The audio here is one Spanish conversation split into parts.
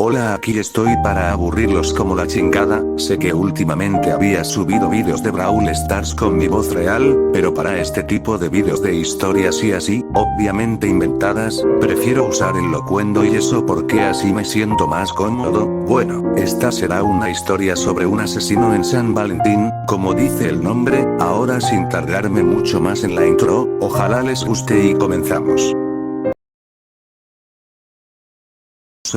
Hola, aquí estoy para aburrirlos como la chingada. Sé que últimamente había subido vídeos de Brawl Stars con mi voz real, pero para este tipo de vídeos de historias y así, obviamente inventadas, prefiero usar el locuendo y eso porque así me siento más cómodo. Bueno, esta será una historia sobre un asesino en San Valentín, como dice el nombre. Ahora sin tardarme mucho más en la intro, ojalá les guste y comenzamos.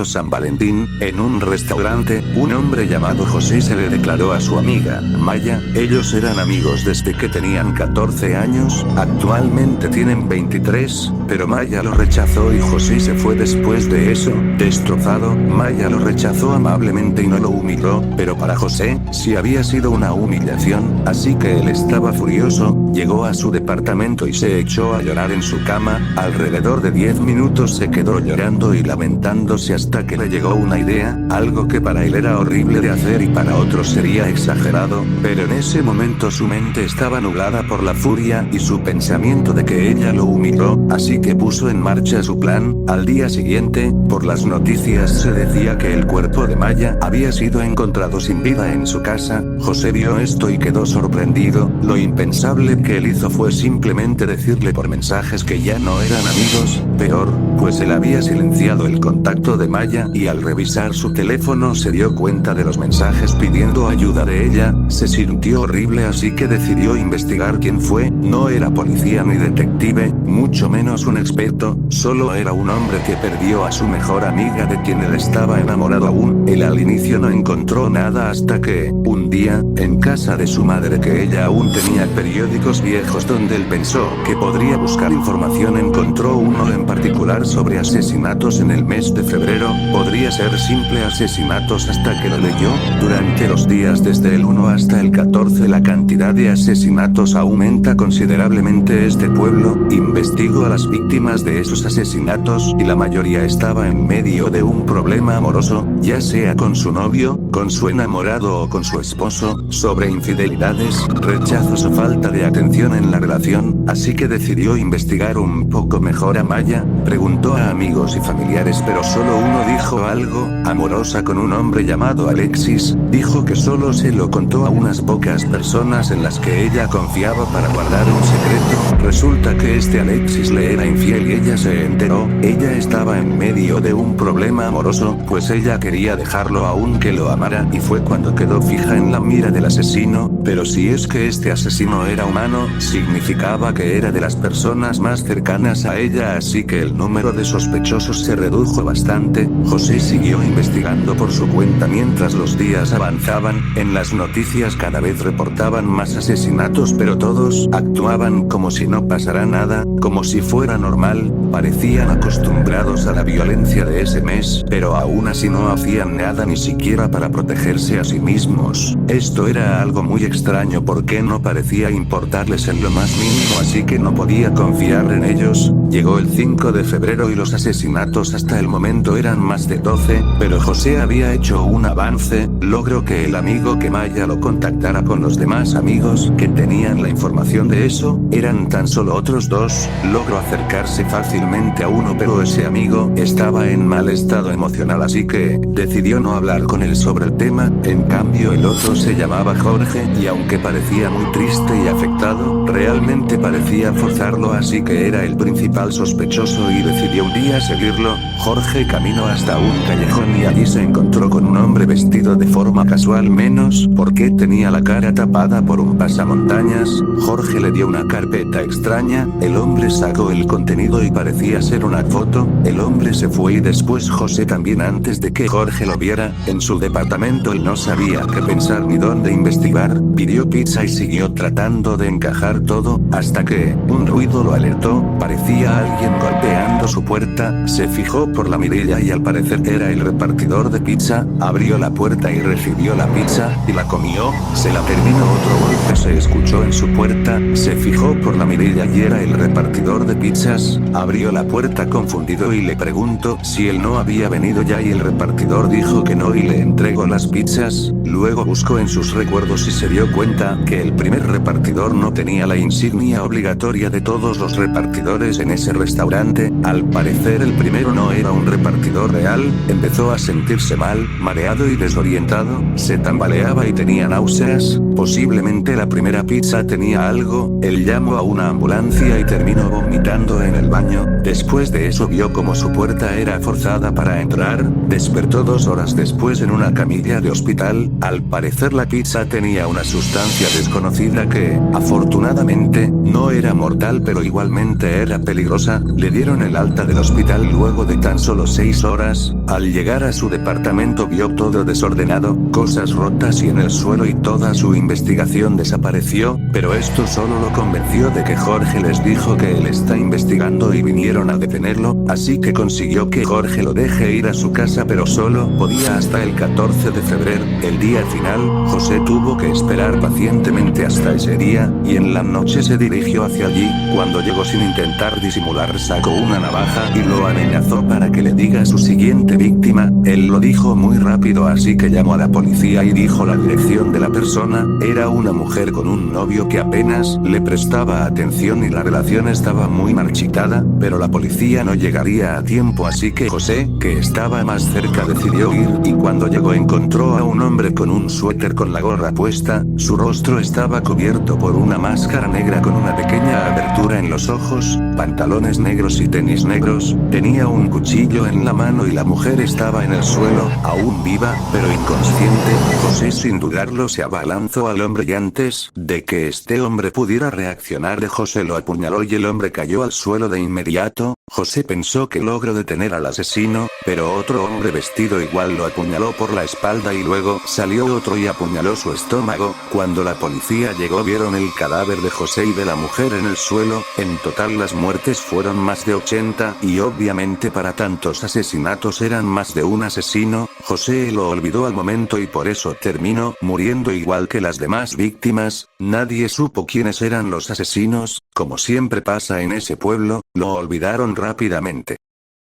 San Valentín, en un restaurante, un hombre llamado José se le declaró a su amiga, Maya. Ellos eran amigos desde que tenían 14 años, actualmente tienen 23, pero Maya lo rechazó y José se fue después de eso, destrozado. Maya lo rechazó amablemente y no lo humilló, pero para José, sí había sido una humillación, así que él estaba furioso, llegó a su departamento y se echó a llorar en su cama. Alrededor de 10 minutos se quedó llorando y lamentándose hasta que le llegó una idea, algo que para él era horrible de hacer y para otros sería exagerado, pero en ese momento su mente estaba nublada por la furia y su pensamiento de que ella lo humilló, así que puso en marcha su plan. Al día siguiente, por las noticias se decía que el cuerpo de Maya había sido encontrado sin vida en su casa. José vio esto y quedó sorprendido. Lo impensable que él hizo fue simplemente decirle por mensajes que ya no eran amigos. Peor, pues él había silenciado el contacto de Maya y al revisar su teléfono se dio cuenta de los mensajes pidiendo ayuda de ella. Se sintió horrible, así que decidió investigar quién fue. No era policía ni detective, mucho menos un experto, solo era un hombre que perdió a su mejor amiga de quien él estaba enamorado aún. Él al inicio no encontró nada hasta que, un día, en casa de su madre que ella aún tenía periódicos viejos donde él pensó que podría buscar información, encontró uno en particular sobre asesinatos en el mes de febrero. Podría ser simple asesinatos hasta que lo leyó. Durante los días desde el 1 hasta el 14 la cantidad de asesinatos aumenta considerablemente. Este pueblo investigó a las víctimas de esos asesinatos y la mayoría estaba en medio de un problema amoroso, ya sea con su novio, con su enamorado o con su esposo, sobre infidelidades, rechazos o falta de atención en la relación, así que decidió investigar un poco mejor a Maya. Preguntó a amigos y familiares, pero solo uno dijo algo. Amorosa con un hombre llamado Alexis, dijo que solo se lo contó a unas pocas personas en las que ella confiaba para guardar un secreto. Resulta que este Alexis le era infiel y ella se enteró. Ella estaba en medio de un problema amoroso, pues ella quería dejarlo aunque lo amara, y fue cuando quedó fija en la mira del asesino. Pero si es que este asesino era humano, significaba que era de las personas más cercanas a ella, así que el número de sospechosos se redujo bastante. José siguió investigando por su cuenta mientras los días avanzaban. En las noticias cada vez reportaban más asesinatos, pero todos actuaban como si no pasara nada, como si fuera normal. Parecían acostumbrados a la violencia de ese mes, pero aún así no hacían nada ni siquiera para protegerse a sí mismos. Esto era algo muy extraño porque no parecía importarles en lo más mínimo, así que no podía confiar en ellos. Llegó el 5 de febrero y los asesinatos hasta el momento eran más de 12, pero José había hecho un avance. Logró que el amigo que Maya lo contactara con los demás amigos que tenían la información de eso. Eran tan solo otros dos. Logró acercarse fácilmente a uno, pero ese amigo estaba en mal estado emocional, así que decidió no hablar con él sobre el tema. En cambio el otro se llamaba Jorge y aunque parecía muy triste y afectado, realmente parecía forzarlo, así que era el principal sospechoso y decidió un día seguirlo. Jorge caminó hasta un callejón y allí se encontró con un hombre vestido de forma casual, menos porque tenía la cara tapada por un pasamontañas. Jorge le dio una carpeta extraña, el hombre sacó el contenido y parecía ser una foto. El hombre se fue y después José también. Antes de que Jorge lo viera, en su departamento él no sabía qué pensar ni dónde investigar. Pidió pizza y siguió tratando de encajar todo, hasta que un ruido lo alertó. Parecía alguien golpeando su puerta. Se fijó por la mirilla y al parecer era el repartidor de pizza. Abrió la puerta y recibió la pizza y la comió. Se la terminó. Otro golpe se escuchó en su puerta. Se fijó por la mirilla y era el repartidor de pizzas. Abrió abrió la puerta confundido y le preguntó si él no había venido ya y el repartidor dijo que no y le entregó las pizzas. Luego buscó en sus recuerdos y se dio cuenta que el primer repartidor no tenía la insignia obligatoria de todos los repartidores en ese restaurante. Al parecer el primero no era un repartidor real. Empezó a sentirse mal, mareado y desorientado, se tambaleaba y tenía náuseas. Posiblemente la primera pizza tenía algo. Él llamó a una ambulancia y terminó vomitando en el baño. Después de eso vio como su puerta era forzada para entrar. Despertó 2 horas después en una camilla de hospital. Al parecer la pizza tenía una sustancia desconocida que, afortunadamente, no era mortal pero igualmente era peligrosa. Le dieron el alta del hospital luego de tan solo 6 horas. Al llegar a su departamento vio todo desordenado, cosas rotas y en el suelo y toda su investigación desapareció, pero esto solo lo convenció de que Jorge les dijo que él está investigando y vinieron a detenerlo, así que consiguió que Jorge lo deje ir a su casa pero solo podía hasta el 14 de febrero, el día final. José tuvo que esperar pacientemente hasta ese día, y en la noche se dirigió hacia allí. Cuando llegó sin intentar disimular sacó una navaja y lo amenazó para que le diga su siguiente víctima. Él lo dijo muy rápido así que llamó a la policía y dijo la dirección de la persona. Era una mujer con un novio que apenas le prestaba atención y la relación estaba muy marchitada, pero la policía no llegaría a tiempo así que José, que estaba más cerca, decidió ir y cuando llegó encontró a un hombre con un suéter con la gorra puesta. Su rostro estaba cubierto por una máscara negra con una pequeña abertura en los ojos, pantalones negros y tenis negros. Tenía un cuchillo en la mano y la mujer estaba en el suelo, aún viva, pero inconsciente. José sin dudarlo se abalanzó al hombre y antes de que este hombre pudiera reaccionar José lo apuñaló y el hombre cayó al suelo de inmediato. José pensó que logró detener al asesino, pero otro hombre vestido igual lo apuñaló por la espalda y luego salió otro y apuñaló su estómago. Cuando la policía llegó vieron el cadáver de José y de la mujer en el suelo. En total las muertes fueron más de 80 y obviamente para tantos asesinatos eran más de un asesino. José lo olvidó al momento y por eso terminó muriendo igual que las demás víctimas. Nadie supo quiénes eran los asesinos, como siempre pasa en ese pueblo, lo olvidaron rápidamente.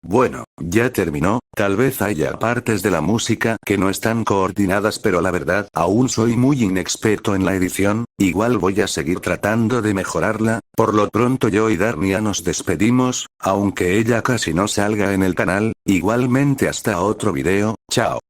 Bueno, ya terminó. Tal vez haya partes de la música que no están coordinadas pero la verdad aún soy muy inexperto en la edición, igual voy a seguir tratando de mejorarla. Por lo pronto yo y Darnia nos despedimos, aunque ella casi no salga en el canal. Igualmente hasta otro video, chao.